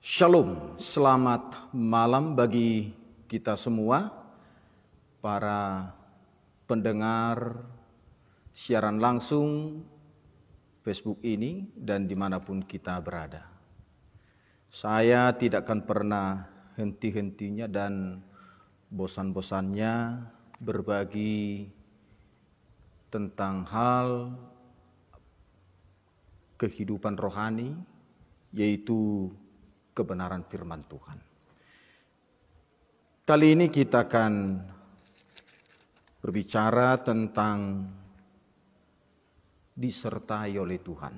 Shalom, selamat malam bagi kita semua, para pendengar siaran langsung Facebook ini dan dimanapun kita berada. Saya tidak akan pernah henti-hentinya dan bosan-bosannya berbagi tentang hal kehidupan rohani, yaitu kebenaran firman Tuhan. Kali ini kita akan berbicara tentang disertai oleh Tuhan.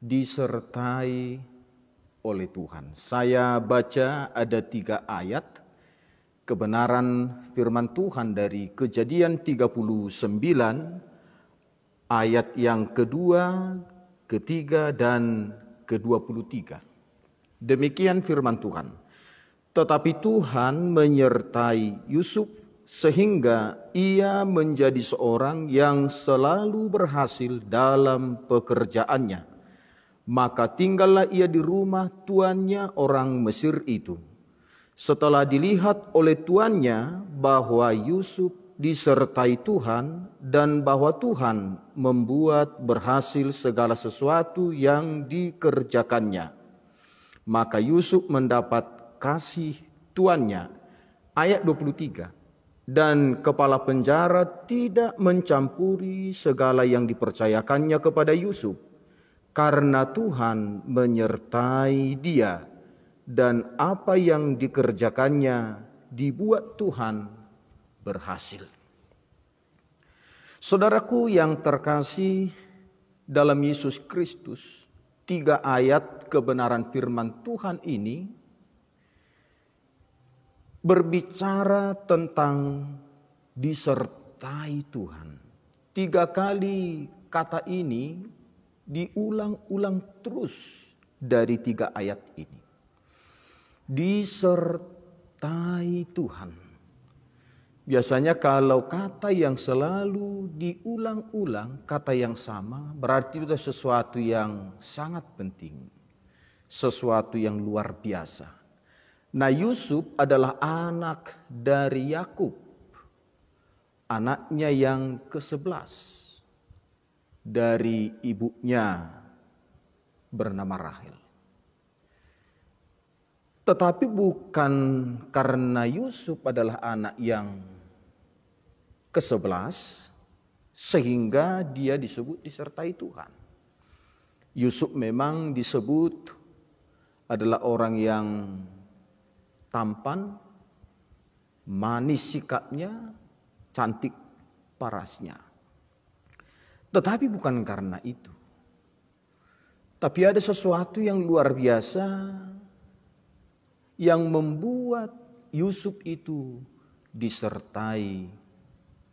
Disertai oleh Tuhan. Saya baca ada 3 ayat kebenaran firman Tuhan dari Kejadian 39 ayat yang kedua, ketiga, dan ke-23. Demikian firman Tuhan. Tetapi Tuhan menyertai Yusuf sehingga ia menjadi seorang yang selalu berhasil dalam pekerjaannya. Maka tinggallah ia di rumah tuannya orang Mesir itu. Setelah dilihat oleh tuannya bahwa Yusuf disertai Tuhan dan bahwa Tuhan membuat berhasil segala sesuatu yang dikerjakannya. Maka Yusuf mendapat kasih tuannya. Ayat 23. Dan kepala penjara tidak mencampuri segala yang dipercayakannya kepada Yusuf, karena Tuhan menyertai dia, dan apa yang dikerjakannya dibuat Tuhan berhasil. Saudaraku yang terkasih dalam Yesus Kristus, 3 ayat kebenaran firman Tuhan ini berbicara tentang disertai Tuhan. 3 kali kata ini diulang-ulang terus dari 3 ayat ini. Disertai Tuhan. Biasanya kalau kata yang selalu diulang-ulang, kata yang sama, berarti itu sesuatu yang sangat penting. Sesuatu yang luar biasa. Nah, Yusuf adalah anak dari Yakub, anaknya yang ke-11 dari ibunya bernama Rahel. Tetapi bukan karena Yusuf adalah anak yang ke-11 sehingga dia disebut disertai Tuhan. Yusuf memang disebut adalah orang yang tampan, manis sikapnya, cantik parasnya. Tetapi bukan karena itu. Tapi ada sesuatu yang luar biasa yang membuat Yusuf itu disertai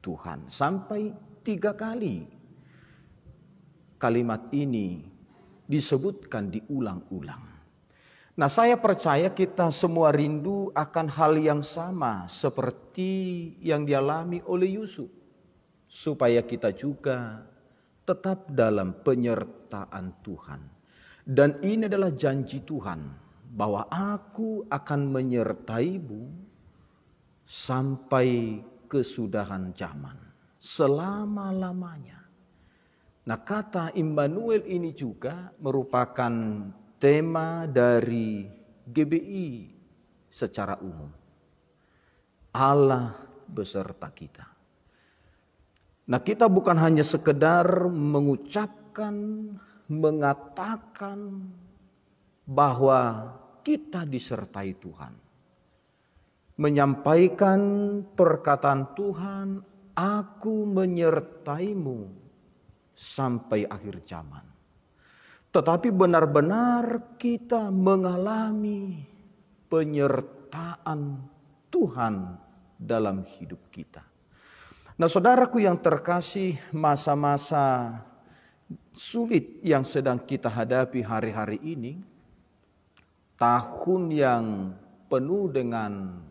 Tuhan. Sampai 3 kali kalimat ini disebutkan diulang-ulang. Nah, saya percaya kita semua rindu akan hal yang sama seperti yang dialami oleh Yusuf. Supaya kita juga tetap dalam penyertaan Tuhan. Dan ini adalah janji Tuhan. Bahwa aku akan menyertaimu sampai kesudahan zaman. Selama-lamanya. Nah, kata Immanuel ini juga merupakan tema dari GBI secara umum. Allah beserta kita. Nah, kita bukan hanya sekedar mengucapkan, mengatakan bahwa kita disertai Tuhan. Menyampaikan perkataan Tuhan, aku menyertaimu sampai akhir zaman. Tetapi benar-benar kita mengalami penyertaan Tuhan dalam hidup kita. Nah, saudaraku yang terkasih, masa-masa sulit yang sedang kita hadapi hari-hari ini, tahun yang penuh dengan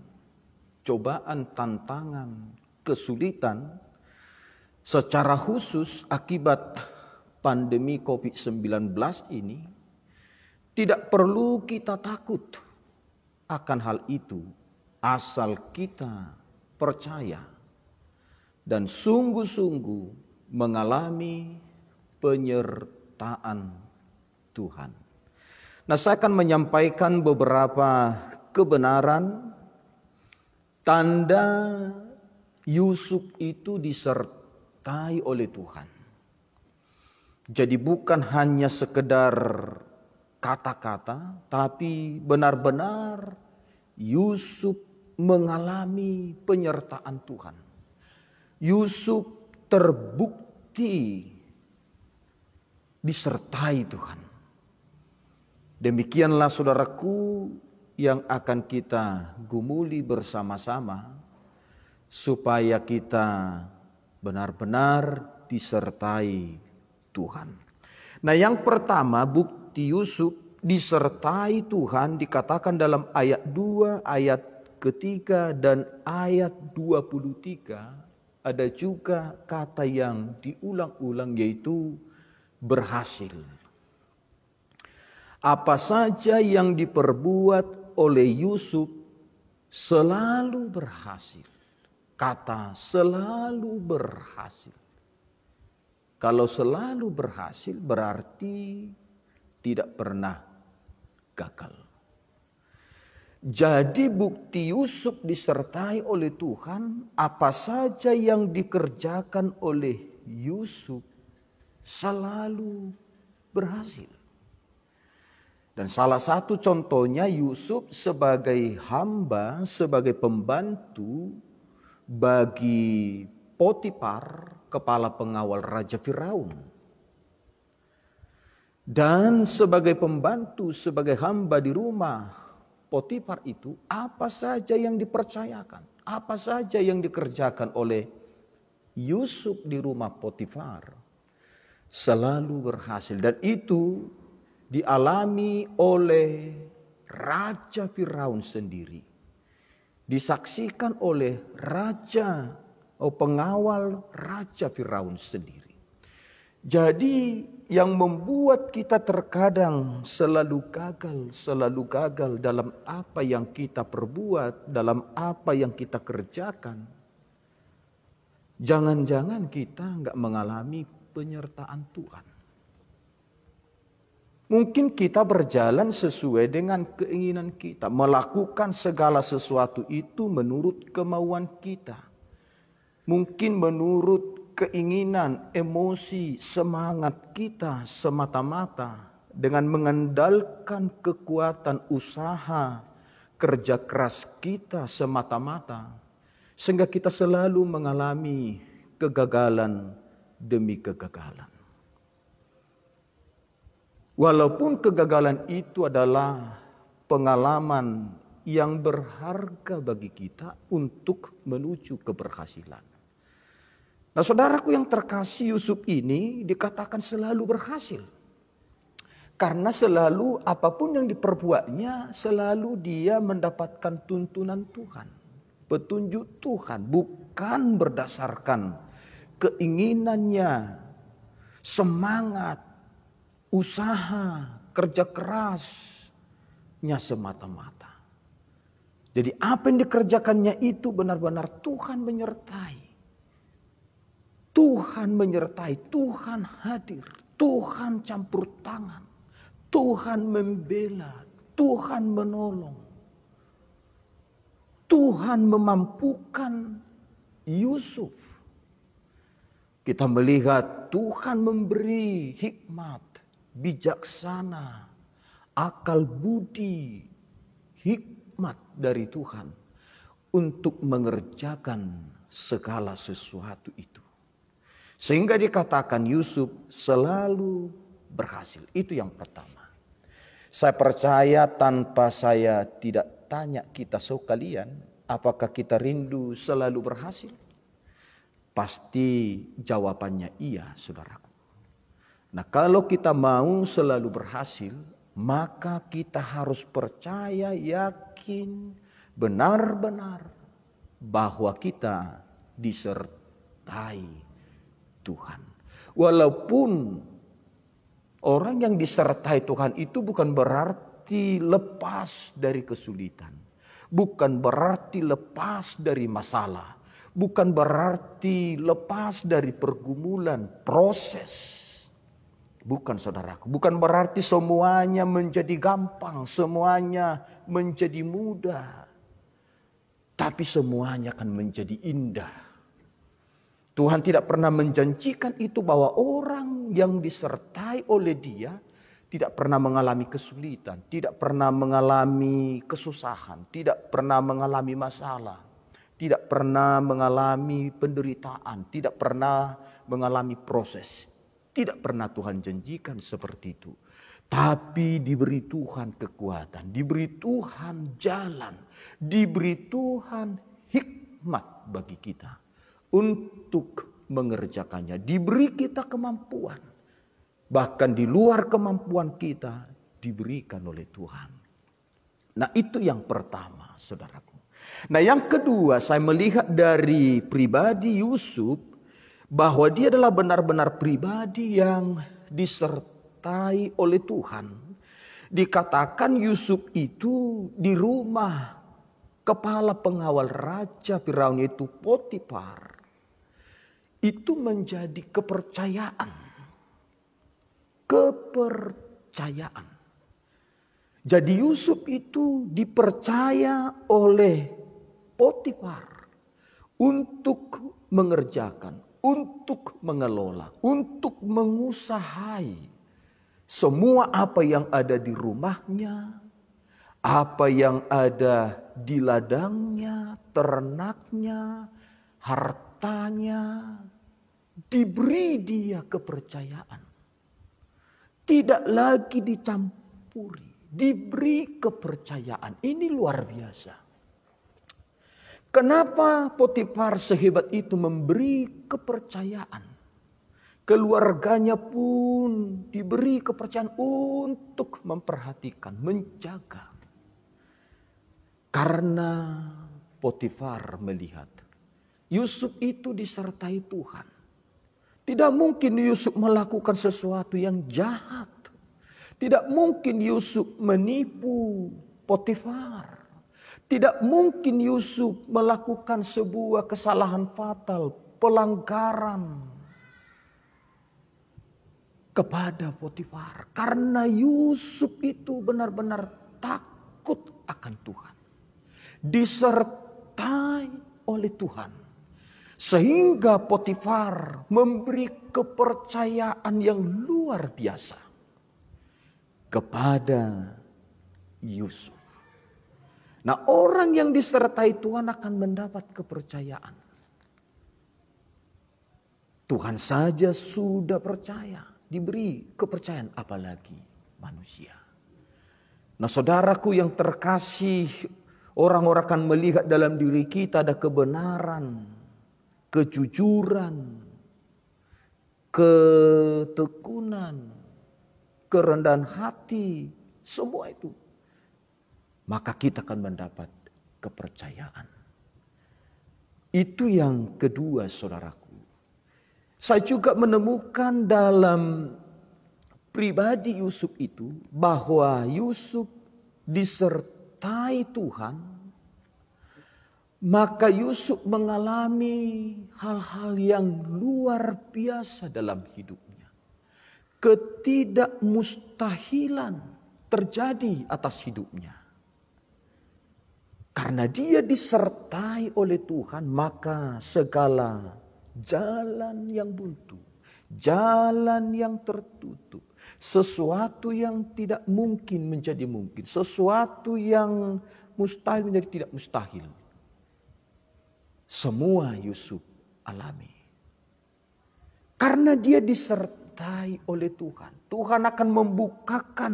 cobaan, tantangan, kesulitan, secara khusus akibat pandemi COVID-19 ini, Tidak perlu kita takut akan hal itu, asal kita percaya dan sungguh-sungguh mengalami penyertaan Tuhan. Nah, saya akan menyampaikan beberapa kebenaran tanda Yusuf itu disertai oleh Tuhan. Jadi bukan hanya sekedar kata-kata, tapi benar-benar Yusuf mengalami penyertaan Tuhan. Yusuf terbukti disertai Tuhan. Demikianlah saudaraku yang akan kita gumuli bersama-sama supaya kita benar-benar disertai Tuhan. Nah, yang pertama, bukti Yusuf disertai Tuhan dikatakan dalam ayat 2, ayat ketiga dan ayat 23. Ada juga kata yang diulang-ulang yaitu berhasil. Apa saja yang diperbuat oleh Yusuf selalu berhasil. Kata selalu berhasil. Kalau selalu berhasil berarti tidak pernah gagal. Jadi bukti Yusuf disertai oleh Tuhan, apa saja yang dikerjakan oleh Yusuf selalu berhasil. Dan salah satu contohnya Yusuf sebagai hamba, sebagai pembantu bagi Potifar, kepala pengawal Raja Firaun. Dan sebagai pembantu, sebagai hamba di rumah Potifar itu, apa saja yang dipercayakan, apa saja yang dikerjakan oleh Yusuf di rumah Potifar selalu berhasil. Dan itu dialami oleh Raja Firaun sendiri. Disaksikan oleh pengawal Raja Firaun sendiri. Jadi yang membuat kita terkadang selalu gagal dalam apa yang kita perbuat, dalam apa yang kita kerjakan. Jangan-jangan kita nggak mengalami penyertaan Tuhan. Mungkin kita berjalan sesuai dengan keinginan kita, melakukan segala sesuatu itu menurut kemauan kita. Mungkin menurut keinginan, emosi, semangat kita semata-mata dengan mengandalkan kekuatan usaha, kerja keras kita semata-mata. Sehingga kita selalu mengalami kegagalan demi kegagalan. Walaupun kegagalan itu adalah pengalaman yang berharga bagi kita untuk menuju keberhasilan. Nah, saudaraku yang terkasih, Yusuf ini dikatakan selalu berhasil. Karena selalu apapun yang diperbuatnya, selalu dia mendapatkan tuntunan Tuhan. Petunjuk Tuhan, bukan berdasarkan keinginannya, semangat, usaha, kerja kerasnya semata-mata. Jadi apa yang dikerjakannya itu benar-benar Tuhan menyertai. Tuhan menyertai, Tuhan hadir, Tuhan campur tangan, Tuhan membela, Tuhan menolong. Tuhan memampukan Yusuf. Kita melihat Tuhan memberi hikmat, bijaksana, akal budi, hikmat dari Tuhan untuk mengerjakan segala sesuatu itu. Sehingga dikatakan Yusuf selalu berhasil. Itu yang pertama. Saya percaya tanpa saya tidak tanya kita sekalian, apakah kita rindu selalu berhasil? Pasti jawabannya iya, saudaraku. Nah, kalau kita mau selalu berhasil, maka kita harus percaya, yakin, benar-benar bahwa kita disertai Tuhan. Walaupun Orang yang disertai Tuhan itu bukan berarti lepas dari kesulitan. Bukan berarti lepas dari masalah. Bukan berarti lepas dari pergumulan, proses. Bukan saudaraku. Bukan berarti semuanya menjadi gampang. Semuanya menjadi mudah. Tapi semuanya akan menjadi indah. Tuhan tidak pernah menjanjikan itu bahwa orang yang disertai oleh Dia tidak pernah mengalami kesulitan, tidak pernah mengalami kesusahan, tidak pernah mengalami masalah, tidak pernah mengalami penderitaan, tidak pernah mengalami proses. Tidak pernah Tuhan janjikan seperti itu. Tapi diberi Tuhan kekuatan, diberi Tuhan jalan, diberi Tuhan hikmat bagi kita untuk mengerjakannya. Diberi kita kemampuan. Bahkan di luar kemampuan kita diberikan oleh Tuhan. Nah itu yang pertama saudaraku. Nah yang kedua saya melihat dari pribadi Yusuf. Bahwa dia adalah benar-benar pribadi yang disertai oleh Tuhan. Dikatakan Yusuf itu di rumah kepala pengawal raja Firaun yaitu Potifar. Itu menjadi kepercayaan. Kepercayaan. Jadi Yusuf itu dipercaya oleh Potifar untuk mengerjakan, untuk mengelola, untuk mengusahai semua apa yang ada di rumahnya, apa yang ada di ladangnya, ternaknya, hartanya. Diberi dia kepercayaan. Tidak lagi dicampuri, diberi kepercayaan. Ini luar biasa. Kenapa Potifar sehebat itu memberi kepercayaan? Keluarganya pun diberi kepercayaan untuk memperhatikan, menjaga. Karena Potifar melihat Yusuf itu disertai Tuhan. Tidak mungkin Yusuf melakukan sesuatu yang jahat. Tidak mungkin Yusuf menipu Potifar. Tidak mungkin Yusuf melakukan sebuah kesalahan fatal, pelanggaran kepada Potifar. Karena Yusuf itu benar-benar takut akan Tuhan. Disertai oleh Tuhan. Sehingga Potifar memberi kepercayaan yang luar biasa kepada Yusuf. Nah, orang yang disertai Tuhan akan mendapat kepercayaan. Tuhan saja sudah percaya, diberi kepercayaan, apalagi manusia. Nah, saudaraku yang terkasih, orang-orang akan melihat dalam diri kita ada kebenaran, kejujuran, ketekunan, kerendahan hati, semua itu. Maka kita akan mendapat kepercayaan. Itu yang kedua saudaraku. Saya juga menemukan dalam pribadi Yusuf itu bahwa Yusuf disertai Tuhan. Maka Yusuf mengalami hal-hal yang luar biasa dalam hidupnya. Ketidakmustahilan terjadi atas hidupnya. Karena dia disertai oleh Tuhan, maka segala jalan yang buntu, jalan yang tertutup, sesuatu yang tidak mungkin menjadi mungkin, sesuatu yang mustahil menjadi tidak mustahil. Semua Yusuf alami. Karena dia disertai oleh Tuhan, Tuhan akan membukakan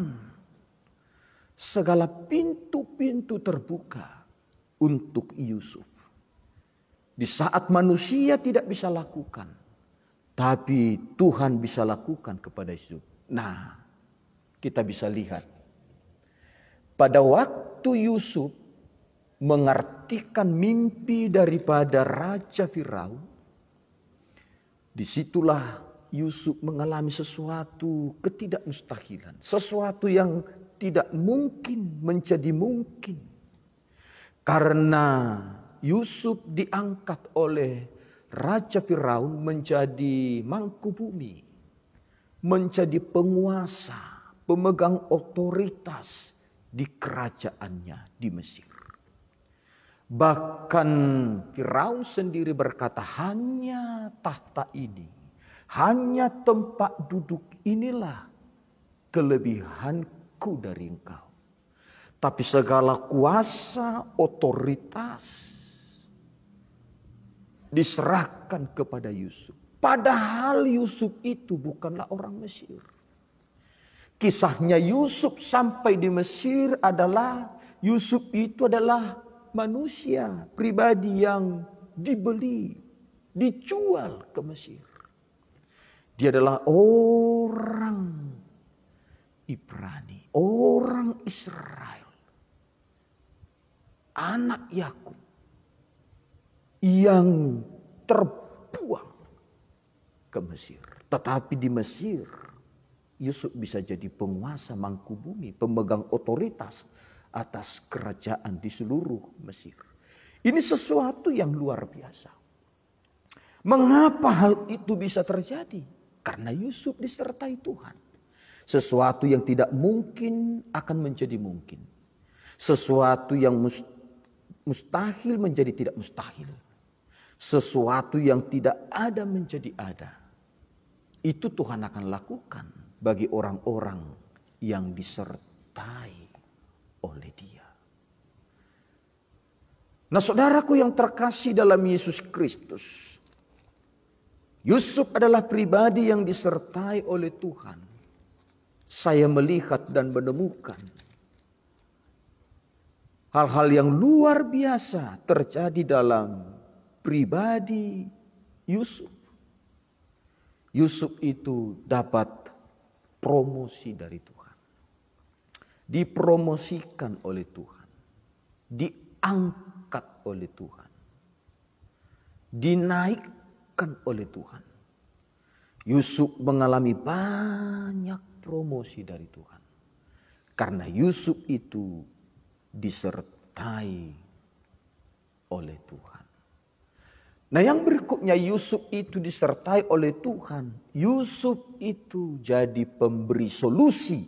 segala pintu-pintu terbuka untuk Yusuf. Di saat manusia tidak bisa lakukan, tapi Tuhan bisa lakukan kepada Yusuf. Nah, kita bisa lihat. Pada waktu Yusuf mengartikan mimpi daripada Raja Firaun, disitulah Yusuf mengalami sesuatu ketidakmustahilan. Sesuatu yang tidak mungkin menjadi mungkin. Karena Yusuf diangkat oleh Raja Firaun menjadi mangku bumi. Menjadi penguasa, pemegang otoritas di kerajaannya di Mesir. Bahkan Firaun sendiri berkata, hanya tahta ini, hanya tempat duduk inilah kelebihanku dari engkau. Tapi segala kuasa, otoritas diserahkan kepada Yusuf. Padahal Yusuf itu bukanlah orang Mesir. Kisahnya Yusuf sampai di Mesir adalah, Yusuf itu adalah manusia pribadi yang dibeli, dijual ke Mesir. Dia adalah orang Ibrani, orang Israel, anak Yakub yang terbuang ke Mesir. Tetapi di Mesir, Yusuf bisa jadi penguasa mangku bumi, pemegang otoritas atas kerajaan di seluruh Mesir. Ini sesuatu yang luar biasa. Mengapa hal itu bisa terjadi? Karena Yusuf disertai Tuhan. Sesuatu yang tidak mungkin akan menjadi mungkin. Sesuatu yang mustahil menjadi tidak mustahil. Sesuatu yang tidak ada menjadi ada. Itu Tuhan akan lakukan bagi orang-orang yang disertai oleh Dia. Nah, saudaraku yang terkasih dalam Yesus Kristus, Yusuf adalah pribadi yang disertai oleh Tuhan. Saya melihat dan menemukan hal-hal yang luar biasa terjadi dalam pribadi Yusuf. Yusuf itu dapat promosi dari Tuhan. Dipromosikan oleh Tuhan. Diangkat oleh Tuhan. Dinaikkan oleh Tuhan. Yusuf mengalami banyak promosi dari Tuhan. Karena Yusuf itu disertai oleh Tuhan. Nah, yang berikutnya, Yusuf itu disertai oleh Tuhan. Yusuf itu jadi pemberi solusi.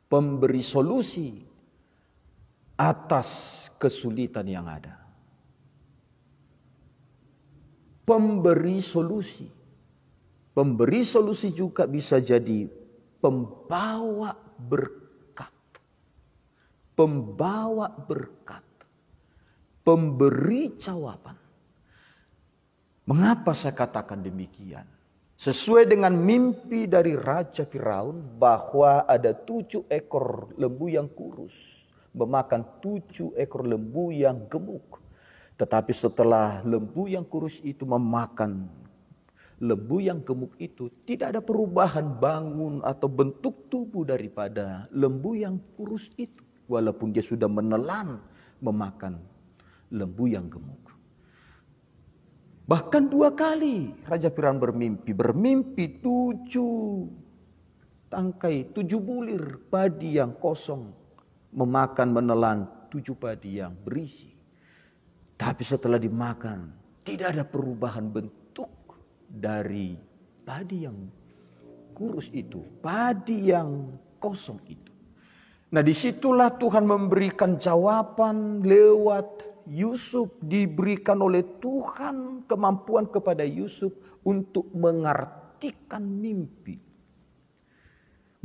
Pemberi solusi atas kesulitan yang ada. Pemberi solusi. Pemberi solusi juga bisa jadi pembawa berkat. Pembawa berkat. Pemberi jawaban. Mengapa saya katakan demikian? Sesuai dengan mimpi dari Raja Firaun bahwa ada 7 ekor lembu yang kurus memakan 7 ekor lembu yang gemuk. Tetapi setelah lembu yang kurus itu memakan lembu yang gemuk itu, tidak ada perubahan bangun atau bentuk tubuh daripada lembu yang kurus itu. Walaupun dia sudah menelan memakan lembu yang gemuk. Bahkan 2 kali Raja Firaun bermimpi 7 tangkai, 7 bulir padi yang kosong memakan menelan 7 padi yang berisi. Tapi setelah dimakan, tidak ada perubahan bentuk dari padi yang kurus itu, padi yang kosong itu. Nah, disitulah Tuhan memberikan jawaban lewat Yusuf. Diberikan oleh Tuhan kemampuan kepada Yusuf untuk mengartikan mimpi.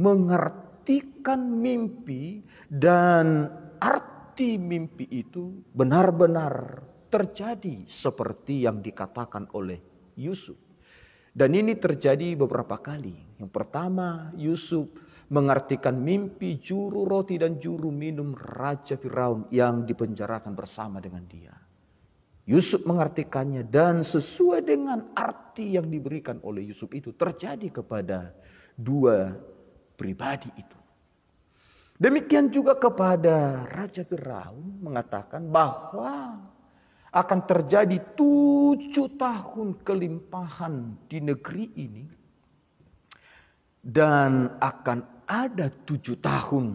Mengartikan mimpi, dan arti mimpi itu benar-benar terjadi seperti yang dikatakan oleh Yusuf. Dan ini terjadi beberapa kali. Yang pertama, Yusuf mengartikan mimpi juru roti dan juru minum Raja Firaun yang dipenjarakan bersama dengan dia. Yusuf mengartikannya, dan sesuai dengan arti yang diberikan oleh Yusuf itu terjadi kepada 2 pribadi itu. Demikian juga kepada Raja Firaun mengatakan bahwa akan terjadi 7 tahun kelimpahan di negeri ini. Dan akan ada 7 tahun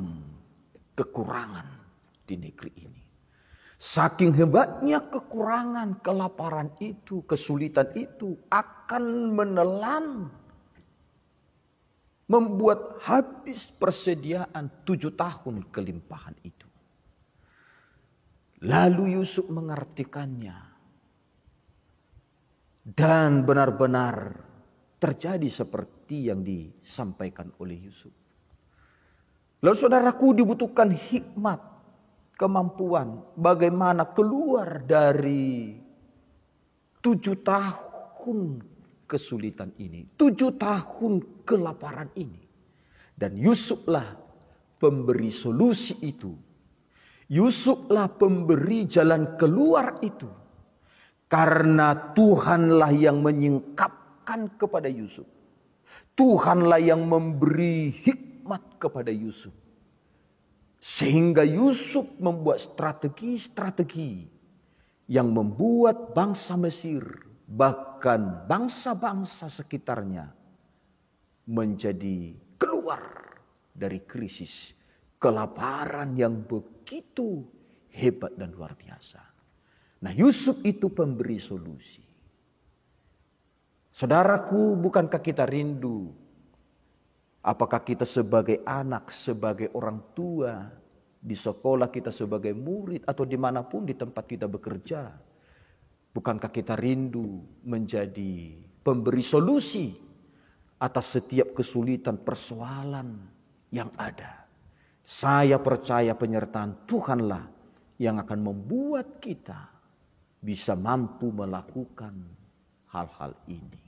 kekurangan di negeri ini. Saking hebatnya kekurangan, kelaparan itu, kesulitan itu akan menelan, membuat habis persediaan 7 tahun kelimpahan itu. Lalu Yusuf mengartikannya. Dan benar-benar terjadi seperti yang disampaikan oleh Yusuf. Lalu saudaraku, dibutuhkan hikmat, kemampuan bagaimana keluar dari 7 tahun kesulitan ini, 7 tahun kelaparan ini. Dan Yusuflah pemberi solusi itu. Yusuflah pemberi jalan keluar itu. Karena Tuhanlah yang menyingkapkan kepada Yusuf. Tuhanlah yang memberi hikmat kepada Yusuf. Sehingga Yusuf membuat strategi-strategi yang membuat bangsa Mesir, bahkan bangsa-bangsa sekitarnya menjadi keluar dari krisis kelaparan yang begitu hebat dan luar biasa. Nah, Yusuf itu pemberi solusi. Saudaraku, bukankah kita rindu? Apakah kita sebagai anak, sebagai orang tua, di sekolah kita sebagai murid, atau dimanapun di tempat kita bekerja, bukankah kita rindu menjadi pemberi solusi atas setiap kesulitan persoalan yang ada? Saya percaya penyertaan Tuhanlah yang akan membuat kita bisa mampu melakukan hal-hal ini.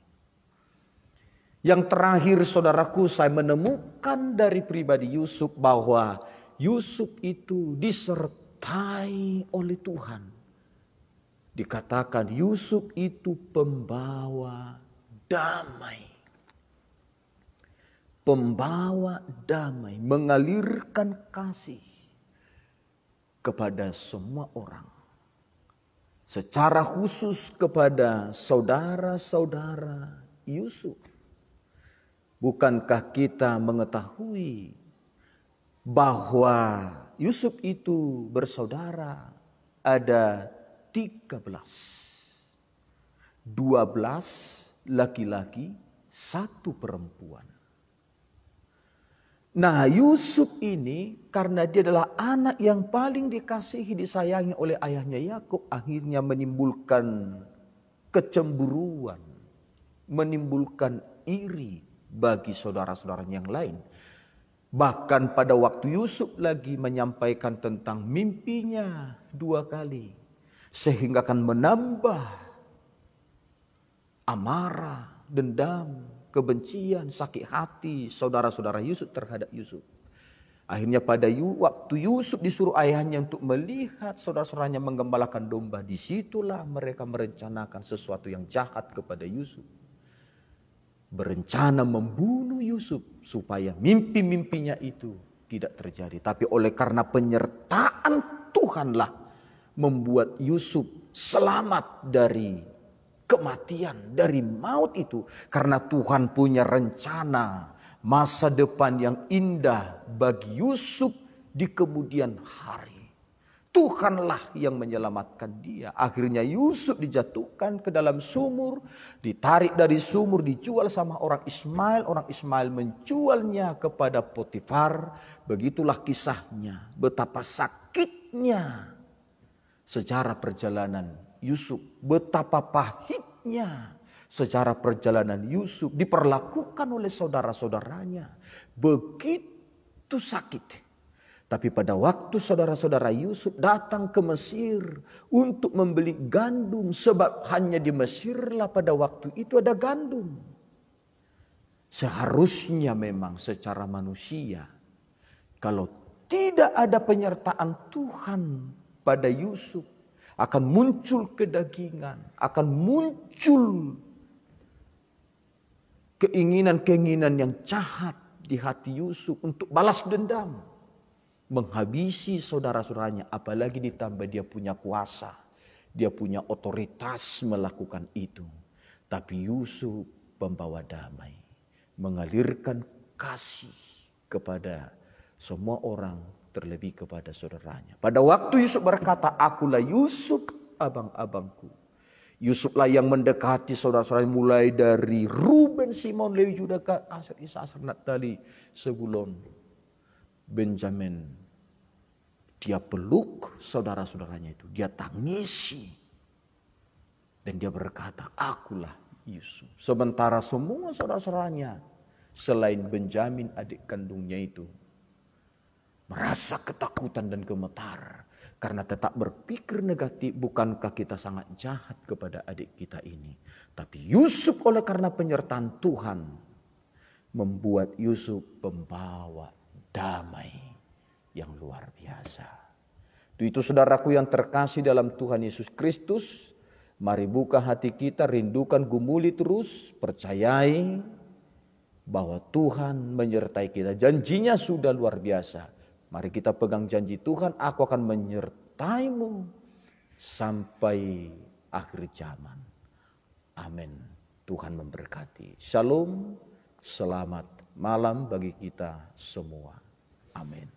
Yang terakhir, saudaraku, saya menemukan dari pribadi Yusuf bahwa Yusuf itu disertai oleh Tuhan. Dikatakan Yusuf itu pembawa damai. Pembawa damai, mengalirkan kasih kepada semua orang. Secara khusus kepada saudara-saudara Yusuf. Bukankah kita mengetahui bahwa Yusuf itu bersaudara ada 13. 12 laki-laki, 1 perempuan. Nah, Yusuf ini karena dia adalah anak yang paling dikasihi, disayangi oleh ayahnya Yakub, akhirnya menimbulkan kecemburuan, menimbulkan iri bagi saudara-saudaranya yang lain. Bahkan pada waktu Yusuf lagi menyampaikan tentang mimpinya 2 kali, sehingga akan menambah amarah, dendam, kebencian, sakit hati saudara-saudara Yusuf terhadap Yusuf. Akhirnya pada waktu Yusuf disuruh ayahnya untuk melihat saudara-saudaranya menggembalakan domba, disitulah mereka merencanakan sesuatu yang jahat kepada Yusuf. Berencana membunuh Yusuf supaya mimpi-mimpinya itu tidak terjadi. Tapi oleh karena penyertaan Tuhanlah membuat Yusuf selamat dari kematian, dari maut itu. Karena Tuhan punya rencana masa depan yang indah bagi Yusuf di kemudian hari. Tuhanlah yang menyelamatkan dia. Akhirnya Yusuf dijatuhkan ke dalam sumur, ditarik dari sumur, dijual sama orang Ismail. Orang Ismail menjualnya kepada Potifar. Begitulah kisahnya, betapa sakitnya sejarah perjalanan Yusuf, betapa pahitnya sejarah perjalanan Yusuf diperlakukan oleh saudara-saudaranya. Begitu sakit. Tapi pada waktu saudara-saudara Yusuf datang ke Mesir untuk membeli gandum, sebab hanya di Mesirlah pada waktu itu ada gandum. Seharusnya memang secara manusia, kalau tidak ada penyertaan Tuhan pada Yusuf, akan muncul kedagingan, akan muncul keinginan-keinginan yang jahat di hati Yusuf untuk balas dendam, menghabisi saudara-saudaranya, apalagi ditambah dia punya kuasa, Dia punya otoritas melakukan itu. Tapi Yusuf pembawa damai, mengalirkan kasih kepada semua orang, terlebih kepada saudaranya. Pada waktu Yusuf berkata, "Akulah Yusuf, abang-abangku." Yusuflah yang mendekati saudara-saudara mulai dari Ruben, Simon, Lewi, Yuda, Gad, Aser, Isakar, Naphtali, Zebulon, Benjamin. Dia peluk saudara-saudaranya itu, dia tangisi. Dan dia berkata, "Akulah Yusuf." Sementara semua saudara-saudaranya selain Benjamin adik kandungnya itu merasa ketakutan dan gemetar. Karena tetap berpikir negatif, bukankah kita sangat jahat kepada adik kita ini. Tapi Yusuf oleh karena penyertaan Tuhan, membuat Yusuf pembawa damai yang luar biasa. Itu saudaraku yang terkasih dalam Tuhan Yesus Kristus. Mari buka hati kita, rindukan, gumuli terus, percayai bahwa Tuhan menyertai kita. Janjinya sudah luar biasa. Mari kita pegang janji Tuhan, aku akan menyertaimu sampai akhir zaman. Amin. Tuhan memberkati. Shalom, selamat malam bagi kita semua. Amin.